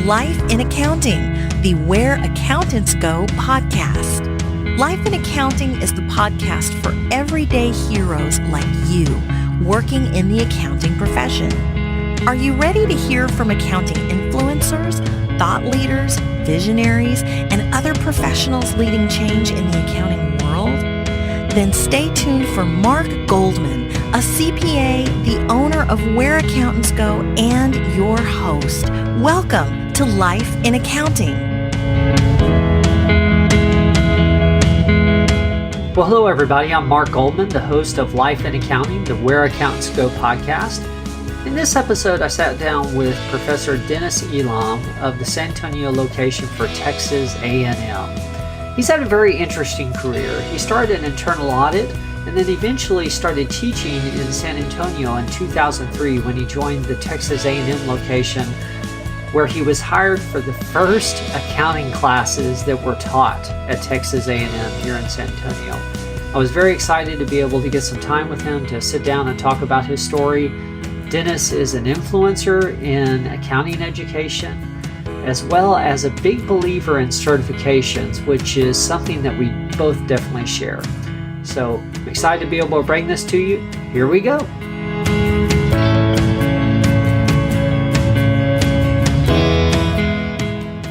Life in Accounting, the Where Accountants Go podcast. Life in Accounting is the podcast for everyday heroes like you working in the accounting profession. Are you ready to hear from accounting influencers, thought leaders, visionaries, and other professionals leading change in the accounting world? Then stay tuned for Mark Goldman, a CPA, the owner of Where Accountants Go, and your host. Welcome to Life in Accounting. Well, hello, everybody. I'm Mark Goldman, the host of Life in Accounting, the Where Accountants Go podcast. In this episode, I sat down with Professor Dennis Elam of the San Antonio location for Texas A&M. He's had a very interesting career. He started in internal audit and then eventually started teaching in San Antonio in 2003 when he joined the Texas A&M location, where he was hired for the first accounting classes that were taught at Texas A&M here in San Antonio. I was very excited to be able to get some time with him to sit down and talk about his story. Dennis is an influencer in accounting education, as well as a big believer in certifications, which is something that we both definitely share. So I'm excited to be able to bring this to you. Here we go.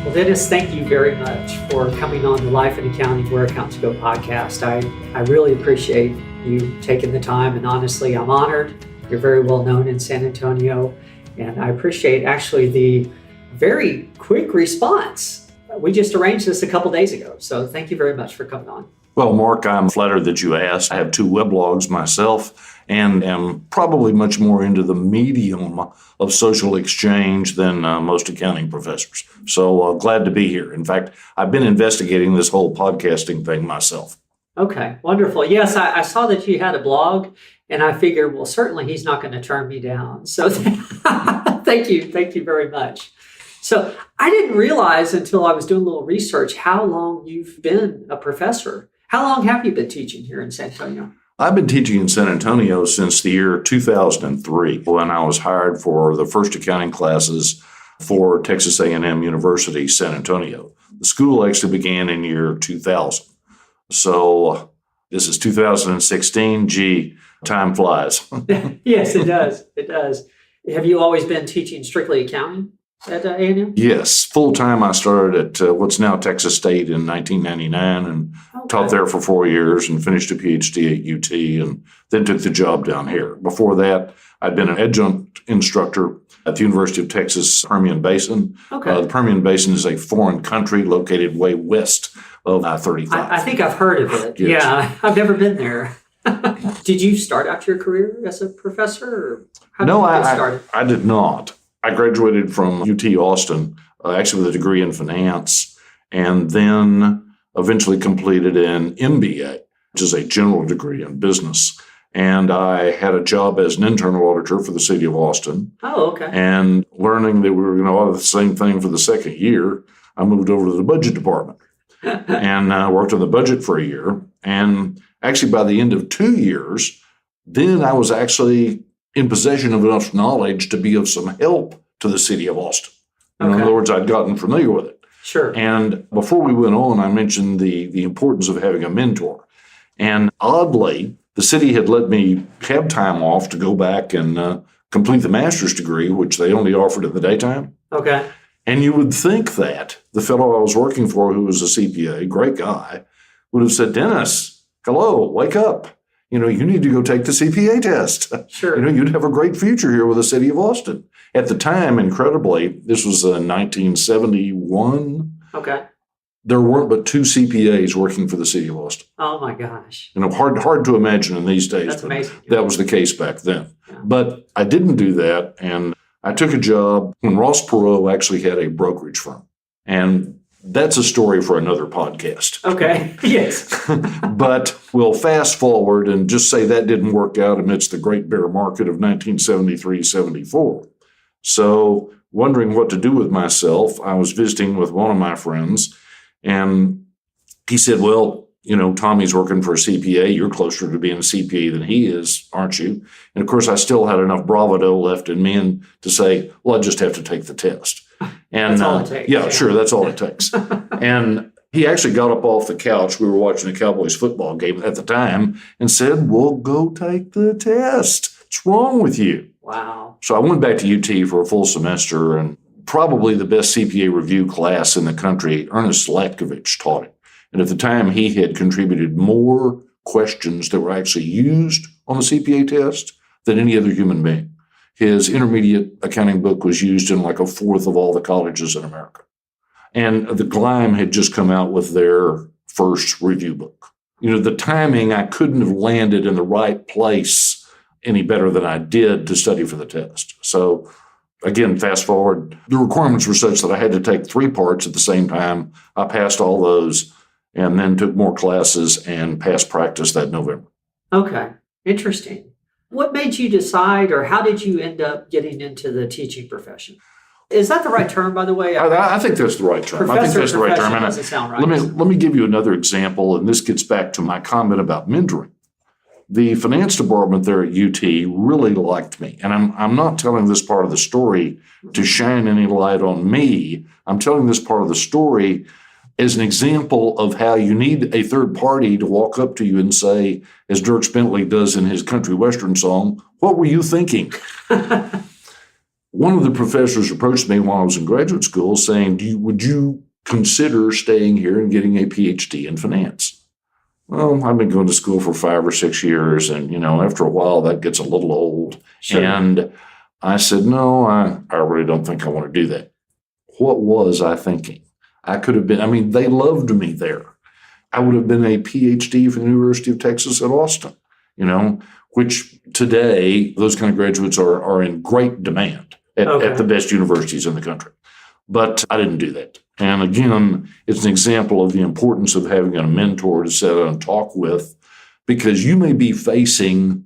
Well, Dennis, thank you very much for coming on the Life in Accounting Where Accountants Go podcast. I really appreciate you taking the time, and honestly, I'm honored. You're very well known in San Antonio, and I appreciate actually the very quick response. We just arranged this a couple days ago, so thank you very much for coming on. Well, Mark, I'm flattered that you asked. I have 2 weblogs myself and am probably much more into the medium of social exchange than most accounting professors. So glad to be here. In fact, I've been investigating this whole podcasting thing myself. Okay, wonderful. Yes, I saw that you had a blog, and I figured, well, certainly he's not going to turn me down. So thank you very much. So I didn't realize until I was doing a little research how long you've been a professor. How long have you been teaching here in San Antonio? I've been teaching in San Antonio since the year 2003 when I was hired for the first accounting classes for Texas A&M University, San Antonio. The school actually began in year 2000. So this is 2016. Gee, time flies. Yes, it does. It does. Have you always been teaching strictly accounting at A&M? Yes. Full-time, I started at what's now Texas State in 1999 and taught there for 4 years and finished a PhD at UT and then took the job down here. Before that, I'd been an adjunct instructor at the University of Texas Permian Basin. The Permian Basin is a foreign country located way west of I-35. I think I've heard of it. Yes. Yeah, I've never been there. Did you start out your career as a professor? Or how did you get started? I did not. I graduated from UT Austin, actually with a degree in finance, and then eventually completed an MBA, which is a general degree in business. And I had a job as an internal auditor for the city of Austin. Oh, okay. And learning that we were going to audit the same thing for the second year, I moved over to the budget department and worked on the budget for a year. And actually, by the end of 2 years, then I was actually in possession of enough knowledge to be of some help to the city of Austin. In other words, I'd gotten familiar with it. Sure. And before we went on, I mentioned the importance of having a mentor. And oddly, the city had let me have time off to go back and complete the master's degree, which they only offered in the daytime. Okay. And you would think that the fellow I was working for, who was a CPA, great guy, would have said, Dennis, hello, wake up. You need to go take the CPA test. Sure. You'd have a great future here with the city of Austin. At the time, incredibly, this was 1971. Okay. There weren't but 2 CPAs working for the city of Austin. Oh my gosh. Hard to imagine in these days. That's amazing. That was the case back then. Yeah. But I didn't do that, and I took a job when Ross Perot actually had a brokerage firm. And that's a story for another podcast. Okay, yes. But we'll fast forward and just say that didn't work out amidst the great bear market of 1973-74. So wondering what to do with myself, I was visiting with one of my friends, and he said, well, Tommy's working for a CPA. You're closer to being a CPA than he is, aren't you? And of course, I still had enough bravado left in me to say, well, I just have to take the test. And That's all it takes. yeah, sure, that's all it takes. And he actually got up off the couch. We were watching a Cowboys football game at the time and said, "Well, go take the test. What's wrong with you?" Wow. So I went back to UT for a full semester, and probably the best CPA review class in the country, Ernest Slatkovich taught it. And at the time, he had contributed more questions that were actually used on the CPA test than any other human being. His intermediate accounting book was used in like a fourth of all the colleges in America. And the Gleim had just come out with their first review book. The timing, I couldn't have landed in the right place any better than I did to study for the test. So again, fast forward, the requirements were such that I had to take 3 parts at the same time. I passed all those and then took more classes and passed practice that November. Okay. Interesting. What made you decide, or how did you end up getting into the teaching profession? Is that the right term, by the way? I think that's the right term. I think that's the right term. And doesn't sound right. Let me give you another example, and this gets back to my comment about mentoring. The finance department there at UT really liked me. And I'm not telling this part of the story to shine any light on me. I'm telling this part of the story as an example of how you need a third party to walk up to you and say, as Dierks Bentley does in his country western song, "What were you thinking?" One of the professors approached me while I was in graduate school saying, would you consider staying here and getting a PhD in finance? Well, I've been going to school for 5 or 6 years, and, after a while that gets a little old. Sure. And I said, no, I really don't think I want to do that. What was I thinking? I could have been, they loved me there. I would have been a PhD from the University of Texas at Austin, which today those kind of graduates are in great demand at the best universities in the country. But I didn't do that. And again, it's an example of the importance of having a mentor to sit down and talk with, because you may be facing,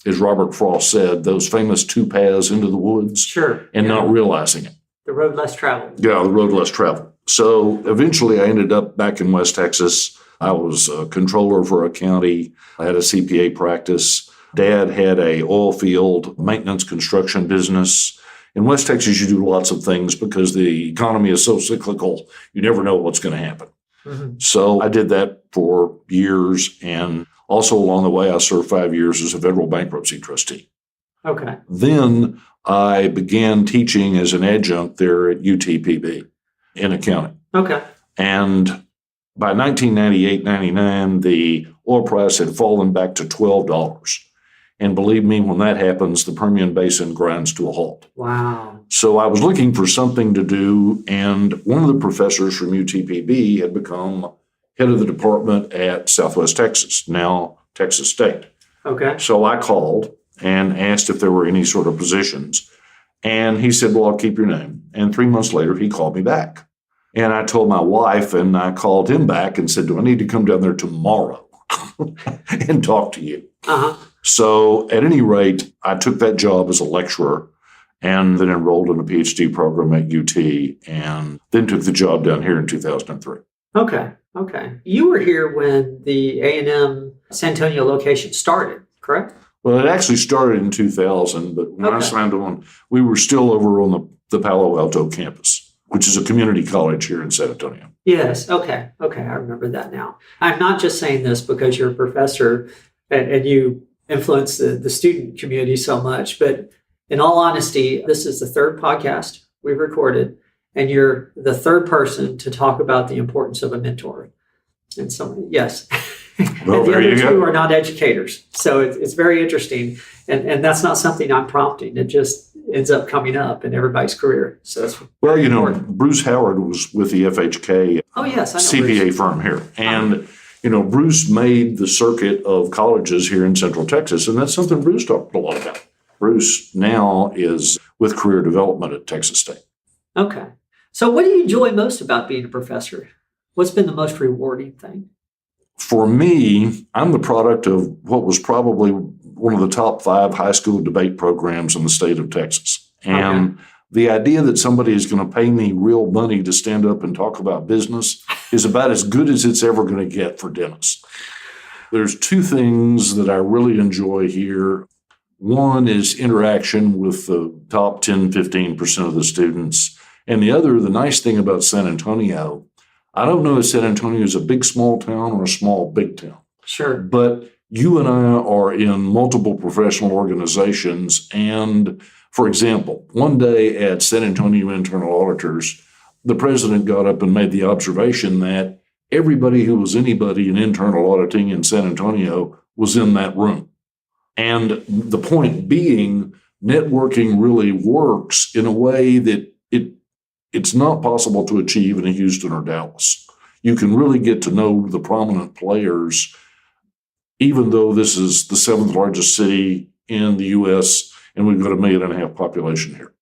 as Robert Frost said, those famous 2 paths into the woods. Sure. And not realizing it. The road less traveled. Yeah, the road less traveled. So eventually I ended up back in West Texas. I was a controller for a county. I had a CPA practice. Dad had a oil field maintenance construction business. In West Texas, you do lots of things because the economy is so cyclical, you never know what's going to happen. Mm-hmm. So I did that for years. And also along the way, I served 5 years as a federal bankruptcy trustee. Okay. Then I began teaching as an adjunct there at UTPB in accounting. Okay. And by 1998-99, the oil price had fallen back to $12. And believe me, when that happens, the Permian Basin grinds to a halt. Wow. So I was looking for something to do, and one of the professors from UTPB had become head of the department at Southwest Texas, now Texas State. Okay. So I called and asked if there were any sort of positions. And he said, well, I'll keep your name. And 3 months later, he called me back. And I told my wife, and I called him back and said, do I need to come down there tomorrow and talk to you? Uh-huh. So at any rate, I took that job as a lecturer and then enrolled in a PhD program at UT and then took the job down here in 2003. Okay. You were here when the A&M San Antonio location started, correct? Well, it actually started in 2000, but when I signed on, we were still over on the Palo Alto campus, which is a community college here in San Antonio. Yes. Okay. I remember that now. I'm not just saying this because you're a professor and you influence the student community so much, but in all honesty, this is the 3rd podcast we've recorded, and you're the 3rd person to talk about the importance of a mentor. And so, yes. Well, and the there other you 2 go. are not educators. So it's very interesting. And that's not something I'm prompting. It just ends up coming up in everybody's career. So that's important. Bruce Howard was with the FHK CPA firm here. And, Bruce made the circuit of colleges here in Central Texas. And that's something Bruce talked a lot about. Bruce now is with career development at Texas State. Okay. So what do you enjoy most about being a professor? What's been the most rewarding thing? For me, I'm the product of what was probably one of the top 5 high school debate programs in the state of Texas. And the idea that somebody is going to pay me real money to stand up and talk about business is about as good as it's ever going to get for Dennis. There's 2 things that I really enjoy here. One is interaction with the top 10, 15% of the students. And the nice thing about San Antonio, I don't know if San Antonio is a big small town or a small big town. Sure. But you and I are in multiple professional organizations. And for example, one day at San Antonio Internal Auditors, the president got up and made the observation that everybody who was anybody in internal auditing in San Antonio was in that room. And the point being, networking really works in a way that it's not possible to achieve in Houston or Dallas. You can really get to know the prominent players, even though this is the 7th largest city in the U.S. and we've got 1.5 million population here.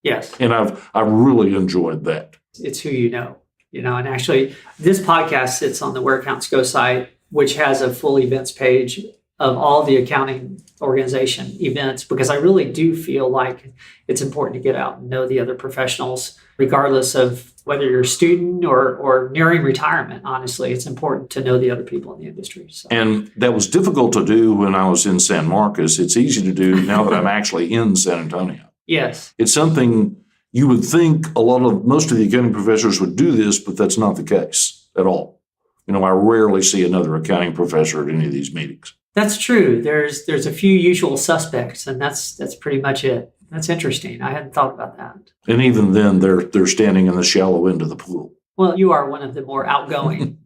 Yes. And I've really enjoyed that. It's who you know, and actually this podcast sits on the Where Accounts Go site, which has a full events page of all the accounting organization events, because I really do feel like it's important to get out and know the other professionals, regardless of whether you're a student or nearing retirement. Honestly, it's important to know the other people in the industry. So. And that was difficult to do when I was in San Marcos. It's easy to do now that I'm actually in San Antonio. Yes. It's something you would think most of the accounting professors would do this, but that's not the case at all. I rarely see another accounting professor at any of these meetings. That's true. There's a few usual suspects, and that's pretty much it. That's interesting. I hadn't thought about that. And even then, they're standing in the shallow end of the pool. Well, you are one of the more outgoing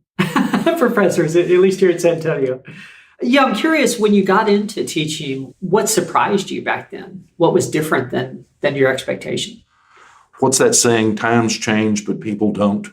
professors, at least here at San Antonio. Yeah, I'm curious, when you got into teaching, what surprised you back then? What was different than your expectation? What's that saying? Times change, but people don't.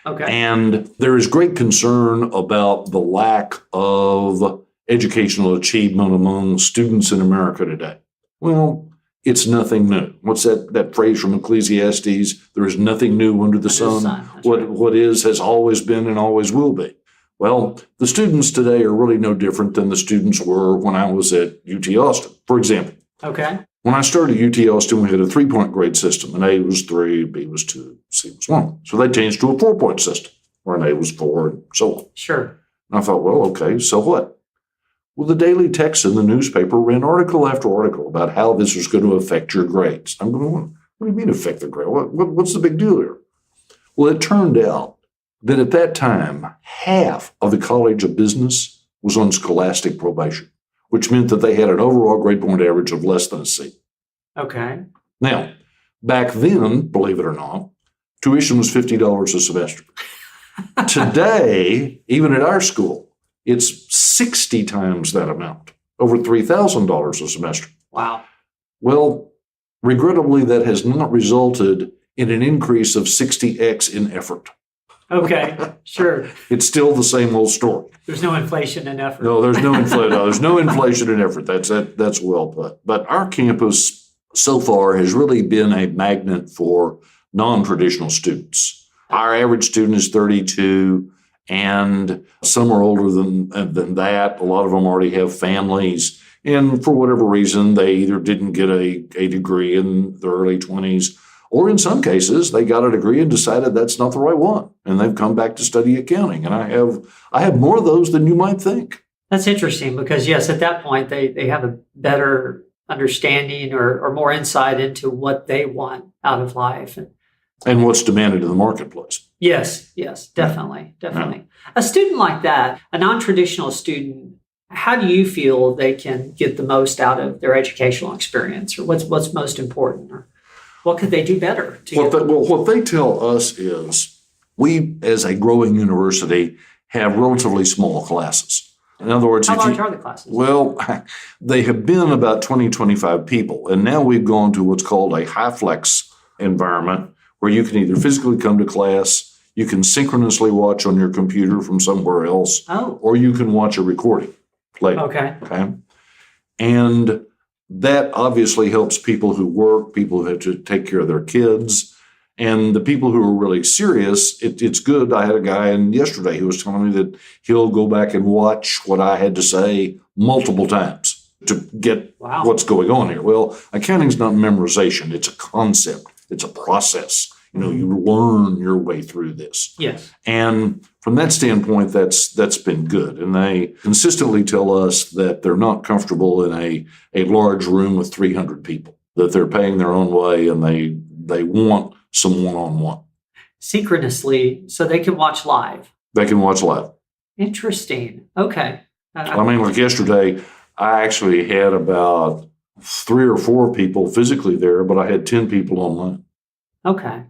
Okay. And there is great concern about the lack of educational achievement among students in America today. Well, it's nothing new. What's that phrase from Ecclesiastes? There is nothing new under the sun. What is has always been and always will be. Well, the students today are really no different than the students were when I was at UT Austin, for example. Okay. When I started at UT Austin, we had a 3-point grade system. An A was 3, B was 2, C was 1. So they changed to a 4-point system, where an A was 4, and so on. Sure. And I thought, well, okay, so what? Well, the Daily Texan, the newspaper, ran article after article about how this was going to affect your grades. I'm going, what do you mean affect the grade? What's the big deal here? Well, it turned out that at that time, half of the College of Business was on scholastic probation, which meant that they had an overall grade point average of less than a C. Okay. Now, back then, believe it or not, tuition was $50 a semester. Today, even at our school, it's 60 times that amount, over $3,000 a semester. Wow. Well, regrettably, that has not resulted in an increase of 60x in effort. Okay, sure. It's still the same old story. There's no inflation in effort. No, there's no inflation. There's no inflation in effort. That's well put. But our campus so far has really been a magnet for non-traditional students. Our average student is 32, and some are older than that. A lot of them already have families, and for whatever reason, they either didn't get a degree in their early 20s, or in some cases, they got a degree and decided that's not the right one, and they've come back to study accounting. And I have more of those than you might think. That's interesting because, yes, at that point, they have a better understanding or more insight into what they want out of life. And what's demanded in the marketplace. Yes, definitely. Yeah. A student like that, a non-traditional student, how do you feel they can get the most out of their educational experience, or what's most important, or what could they do better? What they tell us is we, as a growing university, have relatively small classes. In other words, how large are the classes? Well, they have been about 20, 25 people, and now we've gone to what's called a high-flex environment, where you can either physically come to class, you can synchronously watch on your computer from somewhere else, or you can watch a recording later. Okay. And that obviously helps people who work, people who have to take care of their kids, and the people who are really serious. It's good. I had a guy yesterday who was telling me that he'll go back and watch what I had to say multiple times to get what's going on here. Well, accounting's not memorization. It's a concept. It's a process. You learn your way through this. Yes. And from that standpoint, that's been good. And they consistently tell us that they're not comfortable in a large room with 300 people, that they're paying their own way, and they want some one-on-one. Synchronously, so they can watch live. They can watch live. Interesting. Okay. I mean, like yesterday, I actually had about 3 or 4 people physically there, but I had 10 people online. Okay.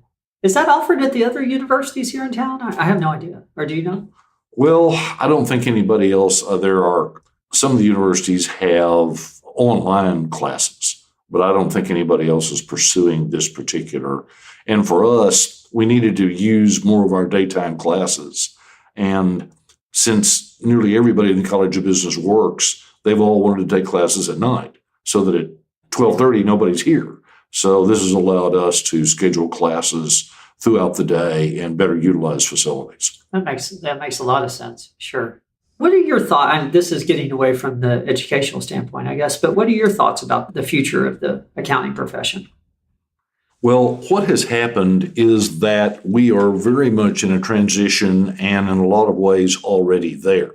Is that offered at the other universities here in town? I have no idea. Or do you know? Well, I don't think anybody else. There are some of the universities have online classes, but I don't think anybody else is pursuing this particular. And for us, we needed to use more of our daytime classes. And since nearly everybody in the College of Business works, they've all wanted to take classes at night so that at 12:30, nobody's here. So this has allowed us to schedule classes throughout the day and better utilize facilities. That makes a lot of sense. Sure. What are your thoughts? And this is getting away from the educational standpoint, I guess, but what are your thoughts about the future of the accounting profession? Well, what has happened is that we are very much in a transition and in a lot of ways already there.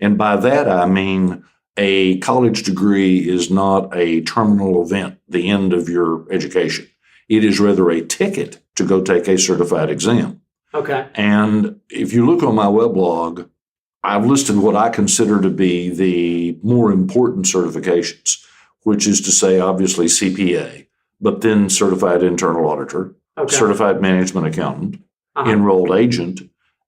And by that, I mean a college degree is not a terminal event, the end of your education. It is rather a ticket to go take a certified exam. Okay. And if you look on my weblog, I've listed what I consider to be the more important certifications, which is to say, obviously, CPA, but then certified internal auditor, certified management accountant, enrolled agent,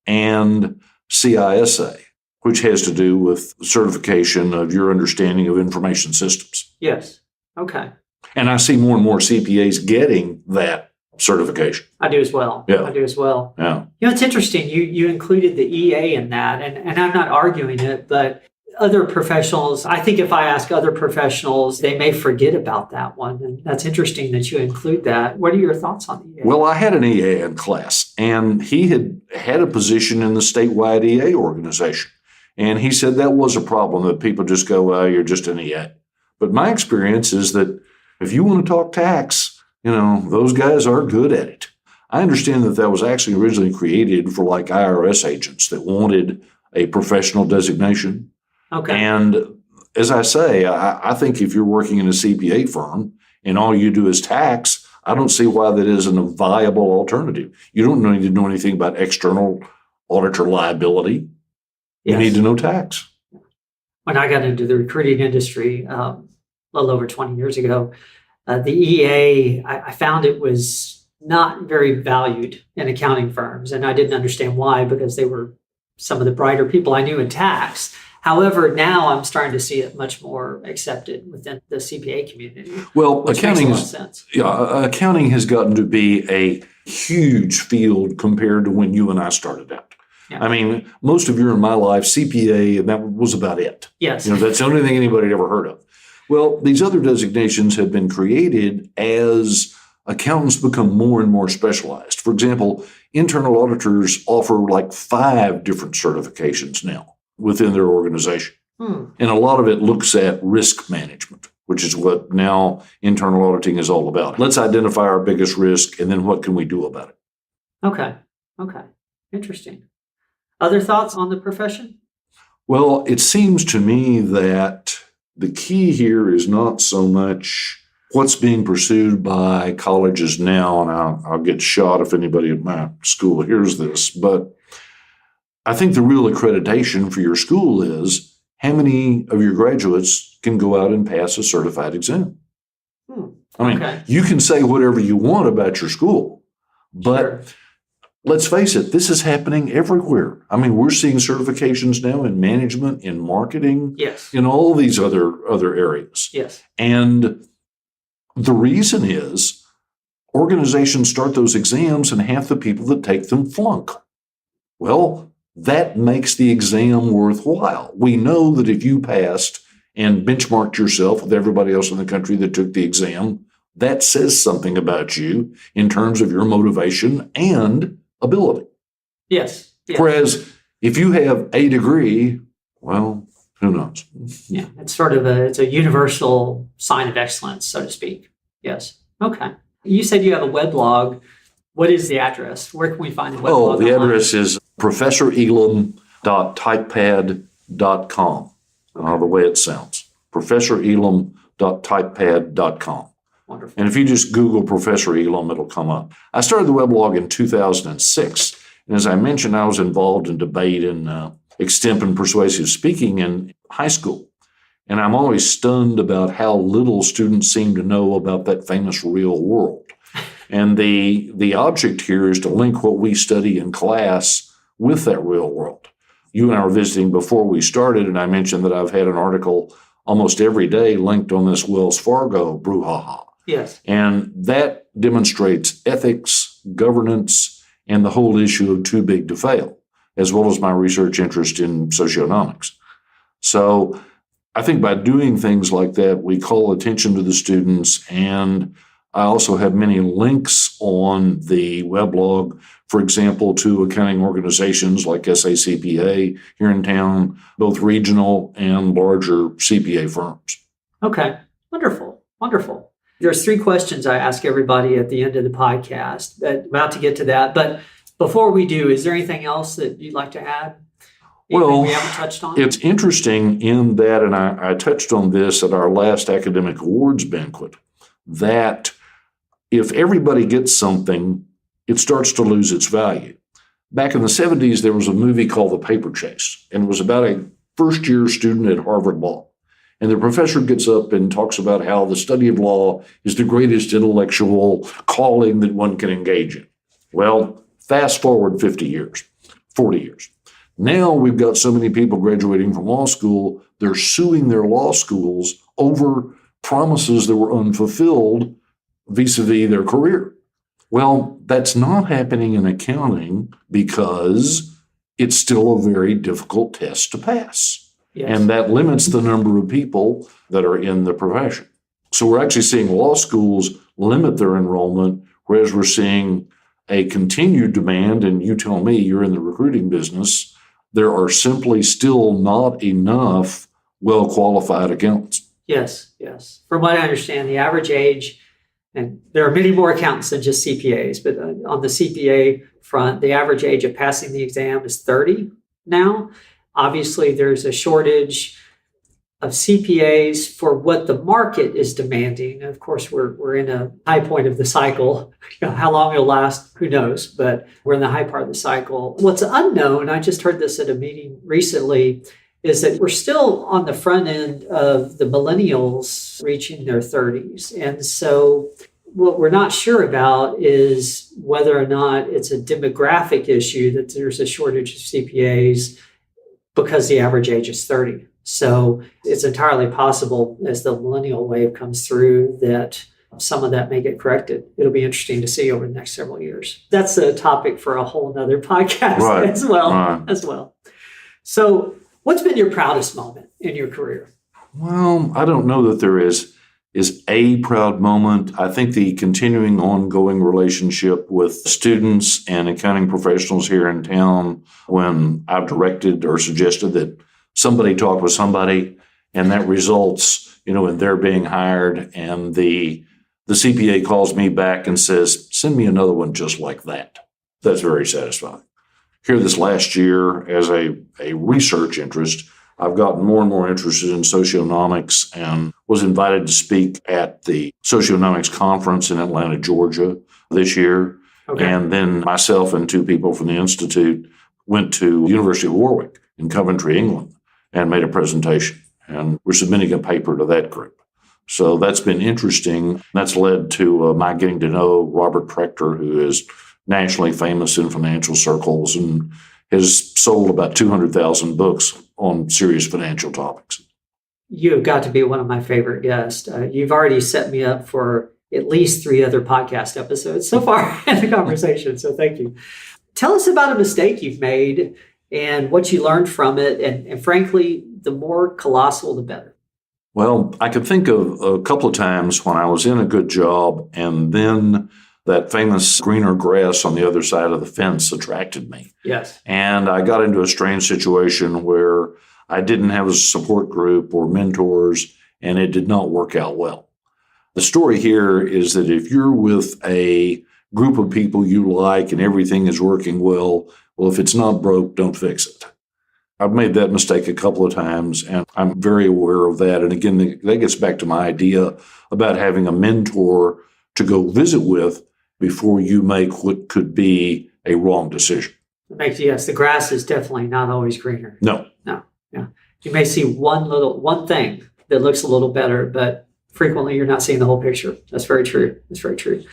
and CISA, which has to do with certification of your understanding of information systems. Yes. Okay. And I see more and more CPAs getting that certification. I do as well. Yeah. I do as well. Yeah. You know, it's interesting. You included the EA in that, and I'm not arguing it, but other professionals, I think if I ask other professionals, they may forget about that one. And that's interesting that you include that. What are your thoughts on the EA? Well, I had an EA in class, and he had a position in the statewide EA organization. And he said that was a problem, that people just go, well, you're just an EA. But my experience is that if you want to talk tax, those guys are good at it. I understand that was actually originally created for like IRS agents that wanted a professional designation. Okay. And as I say, I think if you're working in a CPA firm and all you do is tax, I don't see why that isn't a viable alternative. You don't need to know anything about external auditor liability. You need to know tax. When I got into the recruiting industry a little over 20 years ago, the EA, I found it was not very valued in accounting firms. And I didn't understand why, because they were some of the brighter people I knew in tax. However, now I'm starting to see it much more accepted within the CPA community. Well, accounting makes a lot of sense. Yeah, accounting has gotten to be a huge field compared to when you and I started out. Yeah. I mean, most of you in my life, CPA, and that was about it. Yes. That's the only thing anybody had ever heard of. Well, these other designations have been created as accountants become more and more specialized. For example, internal auditors offer like 5 different certifications now within their organization. And a lot of it looks at risk management, which is what now internal auditing is all about. Let's identify our biggest risk, and then what can we do about it? Okay. Interesting. Other thoughts on the profession? Well, it seems to me that the key here is not so much what's being pursued by colleges now, and I'll get shot if anybody at my school hears this, but I think the real accreditation for your school is how many of your graduates can go out and pass a certified exam. I mean, you can say whatever you want about your school, but let's face it, this is happening everywhere. I mean, we're seeing certifications now in management, in marketing, in all these other areas. Yes. And the reason is organizations start those exams and half the people that take them flunk. Well, that makes the exam worthwhile. We know that if you passed and benchmarked yourself with everybody else in the country that took the exam, that says something about you in terms of your motivation and ability. Yes. Whereas if you have a degree, well, who knows? Yeah, it's sort of it's a universal sign of excellence, so to speak. Yes. Okay. You said you have a weblog. What is the address? Where can we find the weblog? The address is professorelam.typepad.com. The way it sounds. professorelam.typepad.com. Wonderful. And if you just Google Professor Elam, it'll come up. I started the weblog in 2006. And as I mentioned, I was involved in debate and extemp persuasive speaking in high school. And I'm always stunned about how little students seem to know about that famous real world. And the object here is to link what we study in class with that real world. You and I were visiting before we started, and I mentioned that I've had an article almost every day linked on this Wells Fargo brouhaha. Yes. And that demonstrates ethics, governance, and the whole issue of too big to fail, as well as my research interest in socioeconomics. So I think by doing things like that, we call attention to the students, and I also have many links on the weblog, for example, to accounting organizations like SACPA here in town, both regional and larger CPA firms. Okay, wonderful, wonderful. There's 3 questions I ask everybody at the end of the podcast. About to get to that, but before we do, is there anything else that you'd like to add? Well, we haven't touched on? It's interesting in that, and I touched on this at our last academic awards banquet, that if everybody gets something, it starts to lose its value. Back in the 70s, there was a movie called The Paper Chase, and it was about a first-year student at Harvard Law. And the professor gets up and talks about how the study of law is the greatest intellectual calling that one can engage in. Well, fast forward 50 years, 40 years. Now we've got so many people graduating from law school, they're suing their law schools over promises that were unfulfilled vis-a-vis their career. Well, that's not happening in accounting because it's still a very difficult test to pass. Yes. And that limits the number of people that are in the profession. So we're actually seeing law schools limit their enrollment, whereas we're seeing a continued demand, and you tell me, you're in the recruiting business, there are simply still not enough well-qualified accountants. Yes, yes. From what I understand, the average age, and there are many more accountants than just CPAs, but on the CPA front, the average age of passing the exam is 30 now. Obviously, there's a shortage of CPAs for what the market is demanding. Of course, we're in a high point of the cycle. How long it'll last, who knows, but we're in the high part of the cycle. What's unknown, I just heard this at a meeting recently, is that we're still on the front end of the millennials reaching their 30s. And so what we're not sure about is whether or not it's a demographic issue that there's a shortage of CPAs because the average age is 30. So it's entirely possible as the millennial wave comes through that some of that may get corrected. It'll be interesting to see over the next several years. That's a topic for a whole nother podcast as well. So what's been your proudest moment in your career? Well, I don't know that there is a proud moment. I think the continuing ongoing relationship with students and accounting professionals here in town, when I've directed or suggested that somebody talk with somebody, and that results, in their being hired, and the CPA calls me back and says, send me another one just like that. That's very satisfying. Here this last year, as a research interest, I've gotten more and more interested in socioeconomics and was invited to speak at the Socioeconomics Conference in Atlanta, Georgia this year. Okay. And then myself and 2 people from the Institute went to University of Warwick in Coventry, England, and made a presentation. And we're submitting a paper to that group. So that's been interesting. That's led to my getting to know Robert Prechter, who is nationally famous in financial circles and has sold about 200,000 books on serious financial topics. You have got to be one of my favorite guests. You've already set me up for at least 3 other podcast episodes so far in the conversation, so thank you. Tell us about a mistake you've made and what you learned from it, and frankly, the more colossal, the better. Well, I could think of a couple of times when I was in a good job and then that famous greener grass on the other side of the fence attracted me. Yes. And I got into a strange situation where I didn't have a support group or mentors, and it did not work out well. The story here is that if you're with a group of people you like and everything is working well, if it's not broke, don't fix it. I've made that mistake a couple of times, and I'm very aware of that. And again, that gets back to my idea about having a mentor to go visit with before you make what could be a wrong decision. Yes, the grass is definitely not always greener. No. Yeah. You may see one thing that looks a little better, but frequently you're not seeing the whole picture. That's very true. That's very true.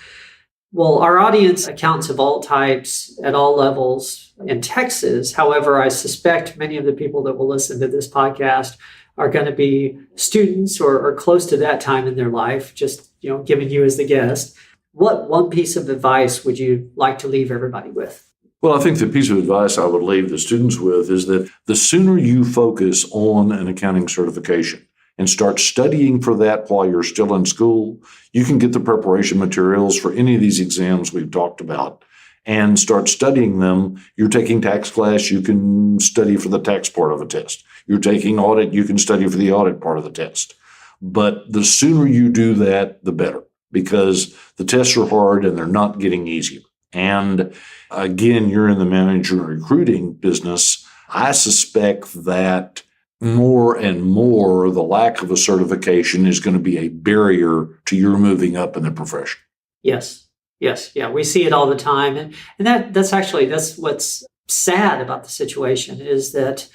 Well, our audience accounts of all types at all levels in Texas. However, I suspect many of the people that will listen to this podcast are going to be students or close to that time in their life, just, giving you as the guest. What one piece of advice would you like to leave everybody with? Well, I think the piece of advice I would leave the students with is that the sooner you focus on an accounting certification and start studying for that while you're still in school, you can get the preparation materials for any of these exams we've talked about and start studying them. You're taking tax class, you can study for the tax part of a test. You're taking audit, you can study for the audit part of the test. But the sooner you do that, the better, because the tests are hard and they're not getting easier. And again, you're in the manager and recruiting business. I suspect that more and more, the lack of a certification is going to be a barrier to your moving up in the profession. Yes. Yeah. We see it all the time. And that's what's sad about the situation is that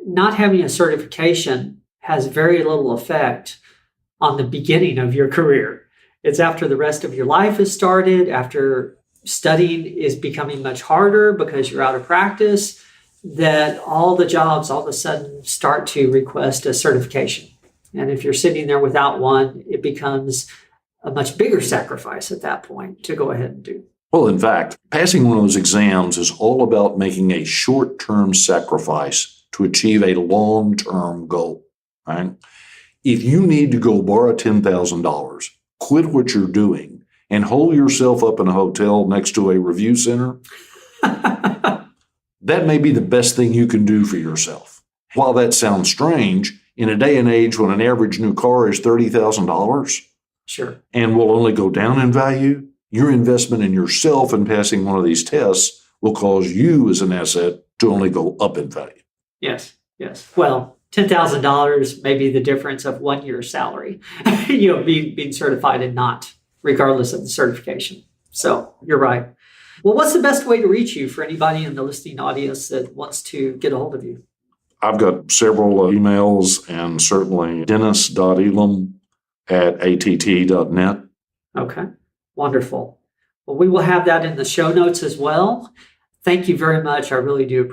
not having a certification has very little effect on the beginning of your career. It's after the rest of your life has started, after studying is becoming much harder because you're out of practice, that all the jobs all of a sudden start to request a certification. And if you're sitting there without one, it becomes a much bigger sacrifice at that point to go ahead and do. Well, in fact, passing one of those exams is all about making a short-term sacrifice to achieve a long-term goal, right? If you need to go borrow $10,000, quit what you're doing and hole yourself up in a hotel next to a review center, that may be the best thing you can do for yourself. While that sounds strange, in a day and age when an average new car is $30,000 sure, and will only go down in value, your investment in yourself and passing one of these tests will cause you as an asset to only go up in value. Yes. Well, $10,000 may be the difference of 1 year's salary, being certified and not, regardless of the certification. So you're right. Well, what's the best way to reach you for anybody in the listening audience that wants to get a hold of you? I've got several emails and certainly dennis.elam@att.net. Okay, wonderful. Well, we will have that in the show notes as well. Thank you very much. I really do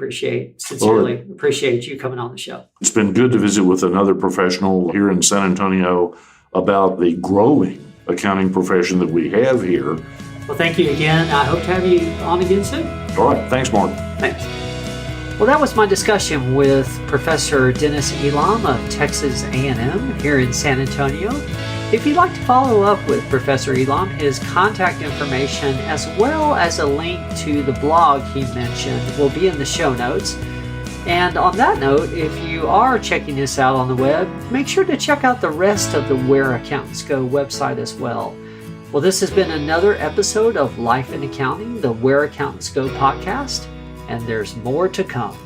sincerely appreciate you coming on the show. It's been good to visit with another professional here in San Antonio about the growing accounting profession that we have here. Well, thank you again. I hope to have you on again soon. All right. Thanks, Mark. Thanks. Well, that was my discussion with Professor Dennis Elam of Texas A&M here in San Antonio. If you'd like to follow up with Professor Elam, his contact information as well as a link to the blog he mentioned will be in the show notes. And on that note, if you are checking this out on the web, make sure to check out the rest of the Where Accountants Go website as well. Well, this has been another episode of Life in Accounting, the Where Accountants Go podcast, and there's more to come.